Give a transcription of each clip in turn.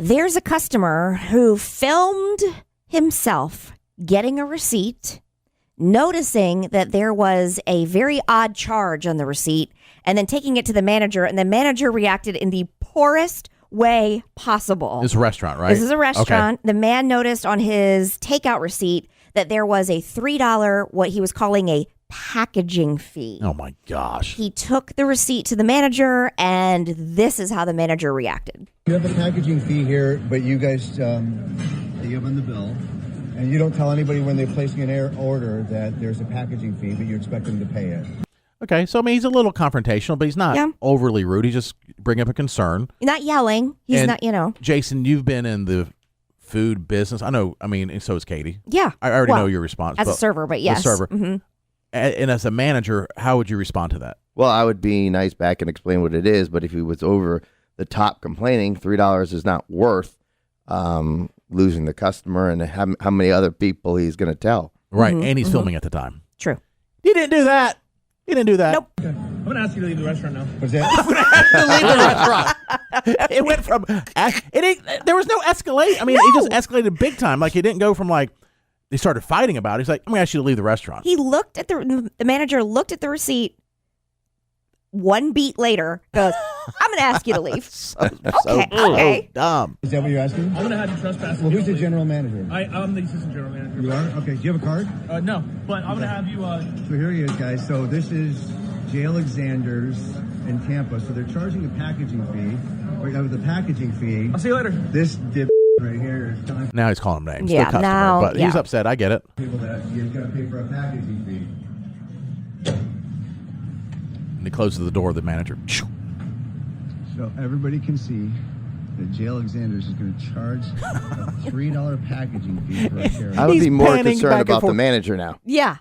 There's a customer who filmed himself getting a receipt, noticing that there was a very odd charge on the receipt, and then taking it to the manager, and the manager reacted in the poorest way possible. This is a restaurant, right? This is a restaurant. Okay. The man noticed on his takeout receipt that there was a $3, what he was calling a packaging fee. Oh my gosh. He took the receipt to the manager, and this is how the manager reacted. You have a packaging fee here, but you guys, you have on the bill, and you don't tell anybody when they're placing an order that there's a packaging fee, but you expect them to pay it. Okay, so I mean, he's a little confrontational, but he's not overly rude. He's just bringing up a concern. Not yelling. He's not, Jason, you've been in the food business. I know, I mean, and so is Katie. Yeah. I already know your response. As a server, but yes. As a server. Mm-hmm. And as a manager, how would you respond to that? Well, I would be nice back and explain what it is, but if he was over the top complaining, $3 is not worth losing the customer and how many other people he's going to tell. Right, and he's filming at the time. True. He didn't do that. He didn't do that. Nope. Okay. I'm going to ask you to leave the restaurant now. What's that? I'm going to ask you to leave the restaurant. It went from, there was no escalate. I mean, it just escalated big time. Like, it didn't go from like, they started fighting about it. He's like, I'm going to ask you to leave the restaurant. He looked at the manager looked at the receipt. One beat later, goes, I'm going to ask you to leave. Okay. Dumb. Is that what you're asking? I'm going to have you trespass. Well, who's the general manager? I'm the assistant general manager. You are? Okay. Do you have a card? No, but I'm going to have you... So here he is, guys. So this is J. Alexander's in Tampa. So they're charging a packaging fee. With the packaging fee. I'll see you later. This dip right here is telling Now he's calling them names. Yeah, The customer, now, but he's upset. I get it. people that you've got to pay for a packaging fee. And he closes the door of the manager. So everybody can see that J. Alexander's is going to charge a $3 packaging fee for a carrot. I would He's be more panning concerned back and about the forth. manager now. Yeah.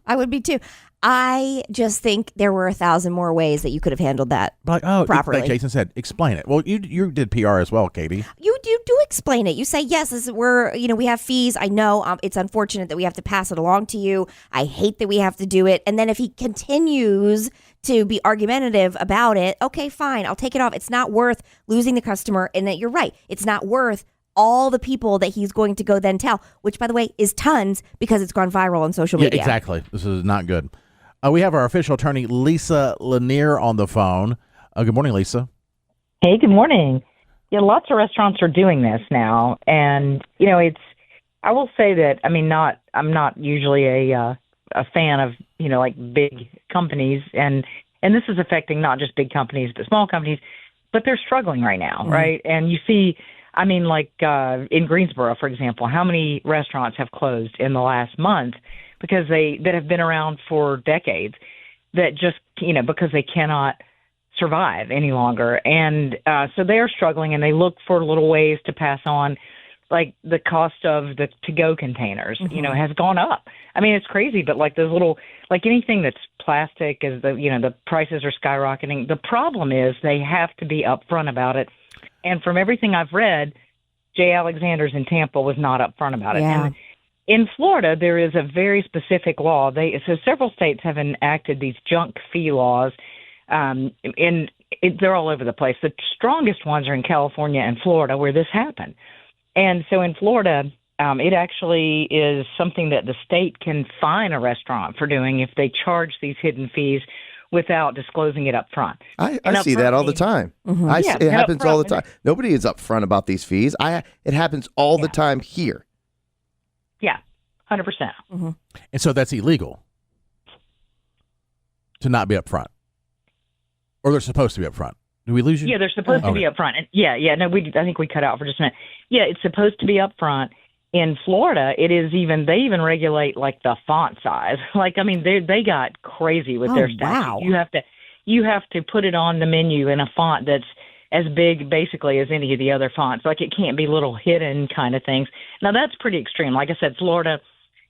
I would be too. I just think there were 1,000 more ways that you could have handled that properly. Like Jason said, explain it. Well, you did PR as well, Katie. You do explain it. You say, yes, we have fees. I know it's unfortunate that we have to pass it along to you. I hate that we have to do it. And then if he continues to be argumentative about it, okay, fine, I'll take it off. It's not worth losing the customer. And that you're right. It's not worth all the people that he's going to go then tell, which, by the way, is tons because it's gone viral on social media. Exactly. This is not good. We have our official attorney, Lisa Lanier, on the phone. Good morning, Lisa. Hey, good morning. Yeah, lots of restaurants are doing this now, and I will say that I'm not usually a fan of like big companies, and this is affecting not just big companies but small companies, but they're struggling right now, right? And you see, in Greensboro, for example, how many restaurants have closed in the last month because that have been around for decades, that just because they cannot survive any longer, and so they are struggling, and they look for little ways to pass on, like the cost of the to-go containers, has gone up. I mean, it's crazy, but like those little, like anything that's plastic, is the prices are skyrocketing. The problem is they have to be upfront about it, and from everything I've read, J. Alexander's in Tampa was not upfront about it. Yeah. And in Florida, there is a very specific law. So several states have enacted these junk fee laws, and they're all over the place. The strongest ones are in California and Florida, where this happened. And so in Florida, it actually is something that the state can fine a restaurant for doing if they charge these hidden fees without disclosing it up front. I see that all the time. It happens all the time. Nobody is upfront about these fees. It happens all the time here. Yeah, 100%. And so that's illegal to not be upfront, or they're supposed to be upfront. Do we lose you? Yeah, they're supposed to be upfront. And no, I think we cut out for just a minute. Yeah, it's supposed to be upfront. In Florida, they even regulate like the font size. Like, I mean, they got crazy with their statute. Wow. You have to put it on the menu in a font that's as big basically as any of the other fonts. Like, it can't be little hidden kind of things. Now, that's pretty extreme. Like I said, Florida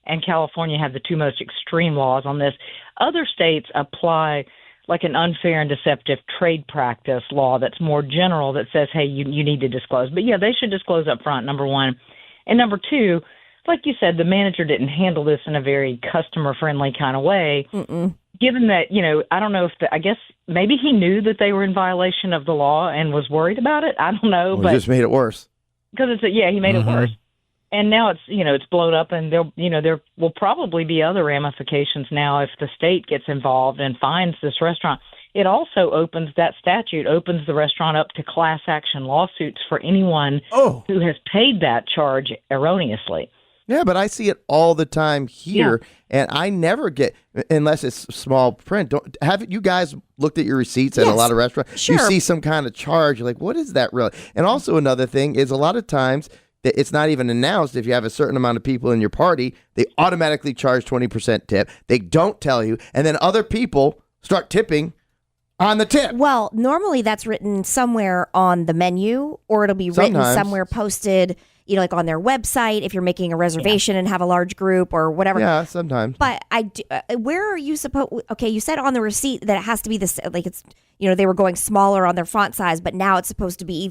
and California have the two most extreme laws on this. Other states apply like an unfair and deceptive trade practice law that's more general, that says, hey, you need to disclose. But yeah, they should disclose up front, number one. And number two, like you said, the manager didn't handle this in a very customer-friendly kind of way. Given that, I don't know I guess maybe he knew that they were in violation of the law and was worried about it. I don't know. Well, it just made it worse. because he made it worse. And now it's blown up, and there will probably be other ramifications now if the state gets involved and fines this restaurant. It also opens the restaurant up to class action lawsuits for anyone who has paid that charge erroneously. Yeah, but I see it all the time here, and I never get, unless it's small print. Haven't you guys looked at your receipts at a lot of restaurants? Sure. You see some kind of charge, you're like, what is that really? And also another thing is a lot of times that it's not even announced. If you have a certain amount of people in your party, they automatically charge 20% tip. They don't tell you, and then other people start tipping on the tip. Well, normally that's written somewhere on the menu, or it'll be written somewhere, posted, like on their website if you're making a reservation and have a large group or whatever. Yeah, sometimes. But where are you supposed? Okay, you said on the receipt that it has to be this, like it's, they were going smaller on their font size, but now it's supposed to be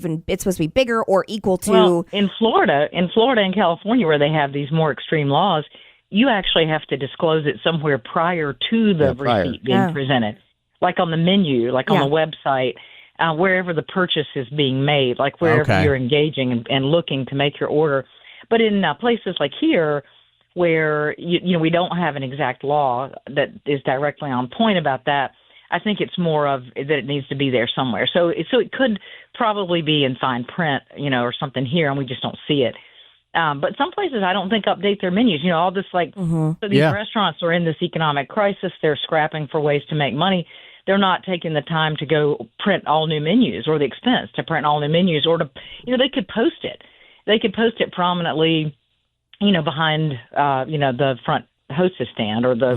bigger or equal to. Well, in Florida and California, where they have these more extreme laws, you actually have to disclose it somewhere prior to the receipt being presented, like on the menu, like on the website. Wherever the purchase is being made, like wherever you're engaging and looking to make your order. But in places like here, where we don't have an exact law that is directly on point about that, I think it's more of that it needs to be there somewhere. So it could probably be in fine print, or something here, and we just don't see it. But some places I don't think update their menus. All this so these restaurants are in this economic crisis. They're scrapping for ways to make money. They're not taking the time to go print all new menus, or the expense to print all new menus, or to, they could post it. They could post it prominently, behind, the front hostess stand or the,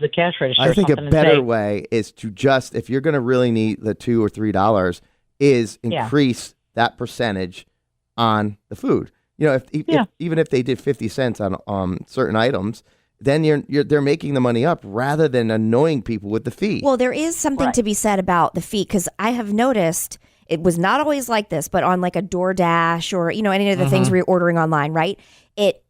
the cash register. I think a better way is to just, if you're going to really need the $2 or $3, is increase that percentage on the food. If even if they did 50 cents on certain items, then they're making the money up rather than annoying people with the fee. Well, there is something to be said about the fee, because I have noticed it was not always like this, but on like a DoorDash or any of the things where you're ordering online, right?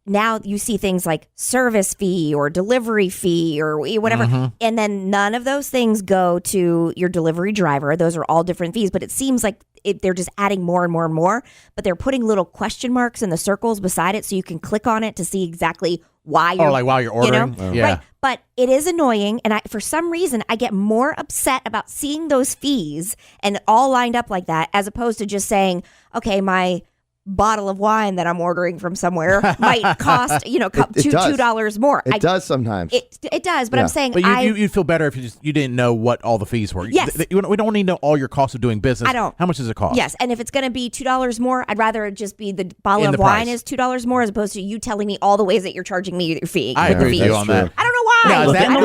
Now you see things like service fee or delivery fee or whatever, and then none of those things go to your delivery driver. Those are all different fees, but it seems like they're just adding more and more and more, but they're putting little question marks in the circles beside it so you can click on it to see exactly why you're, while you're ordering. Right. But it is annoying, and for some reason I get more upset about seeing those fees and all lined up like that, as opposed to just saying, okay, my bottle of wine that I'm ordering from somewhere might cost $2 more. It does sometimes. It does, but I'm saying, but you'd feel better if you didn't know what all the fees were. Yes, we don't need to know all your costs of doing business. I don't. How much does it cost? Yes, and if it's going to be $2 more, I'd rather it just be the bottle of wine is $2 more, as opposed to you telling me all the ways that you're charging me your fee. I agree with you on that. I don't know why. No, and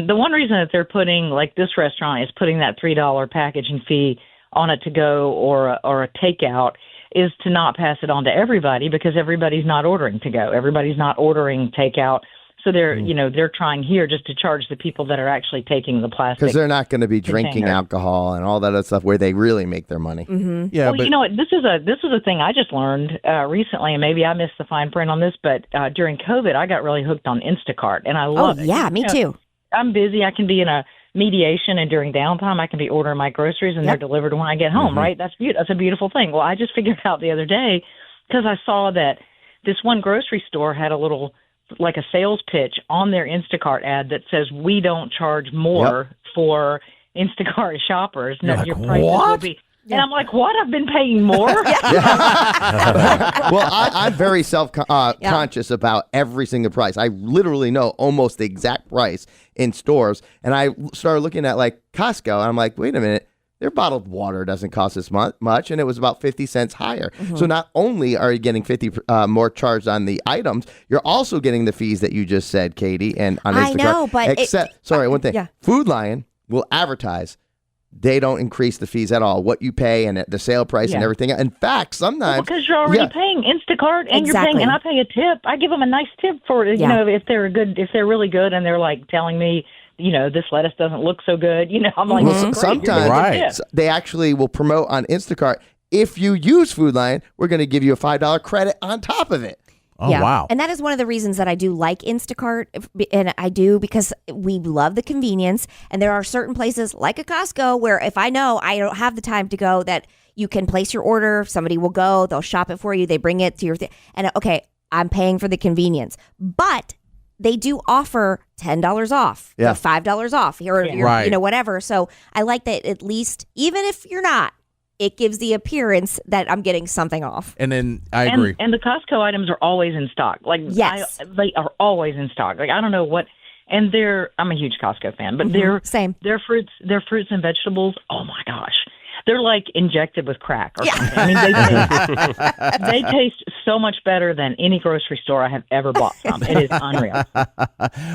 the one reason that they're putting, like this restaurant is putting that $3 packaging fee on a to-go or a takeout, is to not pass it on to everybody, because everybody's not ordering to go. Everybody's not ordering takeout. So they're trying here just to charge the people that are actually taking the plastic. Because they're not going to be drinking alcohol and all that other stuff where they really make their money. Mm-hmm. Yeah, well, this is a thing I just learned recently, and maybe I missed the fine print on this, but during COVID, I got really hooked on Instacart, and I love it. Yeah, me too. I'm busy. I can be in a mediation, and during downtime, I can be ordering my groceries, and they're delivered when I get home, right? That's a beautiful thing. Well, I just figured out the other day, because I saw that this one grocery store had a little, like a sales pitch on their Instacart ad that says, "We don't charge more for Instacart shoppers. No, your prices will be." And I'm like, what? I've been paying more? Well, I'm very self-conscious about every single price. I literally know almost the exact price in stores. And I started looking at like Costco, and I'm like, wait a minute. Their bottled water doesn't cost as much, and it was about 50 cents higher. So not only are you getting 50 more charged on the items, you're also getting the fees that you just said, Katie, and on Instacart. I know, but one thing. Food Lion will advertise. They don't increase the fees at all. What you pay and the sale price and everything. In fact, sometimes because you're already paying Instacart and you're paying, and I pay a tip. I give them a nice tip for if they're really good, and they're like telling me, this lettuce doesn't look so good. I'm like, sometimes they actually will promote on Instacart. If you use Food Lion, we're going to give you a $5 credit on top of it. Oh, wow. And that is one of the reasons that I do like Instacart, and I do because we love the convenience. And there are certain places like a Costco where if I know I don't have the time to go, that you can place your order. Somebody will go, they'll shop it for you. They bring it to your and okay, I'm paying for the convenience, but they do offer $10 off, Yeah. $5 off, or Right. you know, whatever. So I like that at least, even if you're not, it gives the appearance that I'm getting something off. And then I agree. And the Costco items are always in stock. Like, Yes. they are always in stock. Like, I don't know what. And I'm a huge Costco fan, but Same. their fruits and vegetables. Oh my gosh, they're like injected with crack or something. I mean, they taste so much better than any grocery store I have ever bought from. It is unreal.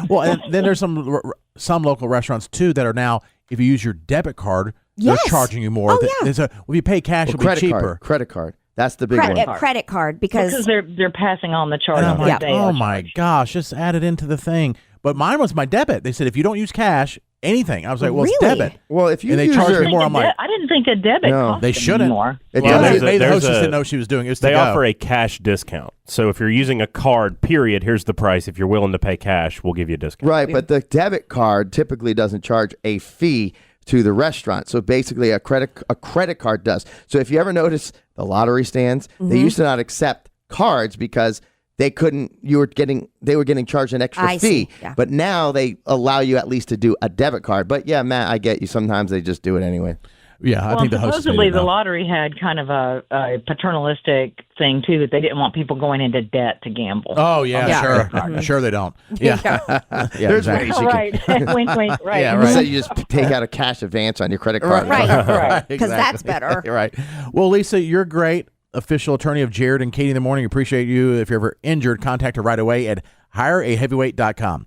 Well, and then there's some local restaurants too that are now, if you use your debit card, Yes. they're charging you more. Oh, yeah. If you pay cash, it'll be cheaper. Credit card. That's the big one. Credit card because they're passing on the charge. And I'm like, that they oh are my charged. gosh, just add it into the thing. But mine was my debit. They said if you don't use cash, anything. I was like, well, it's Really? debit. Well, if you And they use charge your, me more. I'm like, I didn't think a debit. No, cost they shouldn't. more. it Well, does. there's maybe the there's hostess a- didn't know what she was doing. It was They to go. offer a cash discount. So if you're using a card, period, here's the price. If you're willing to pay cash, we'll give you a discount. Right, but the debit card typically doesn't charge a fee to the restaurant. So basically a credit card does. So if you ever notice the lottery stands, they used to not accept cards because they were getting charged an extra I fee. see, yeah. But now they allow you at least to do a debit card. But yeah, Matt, I get you. Sometimes they just do it anyway. Yeah, I think the hostess supposedly needed to the know. lottery had kind of a paternalistic thing too, that they didn't want people going into debt to gamble. Oh yeah, Yeah. sure, sure they don't. Yeah, yeah, There's exactly. ways you can. Right. Wink, wink. Right. Yeah, right. So you just take out a cash advance on your credit card. right, because Exactly. that's better. Right. Well, Lisa, you're great. Official attorney of Jared and Katie in the Morning. Appreciate you. If you're ever injured, contact her right away at hireaheavyweight.com.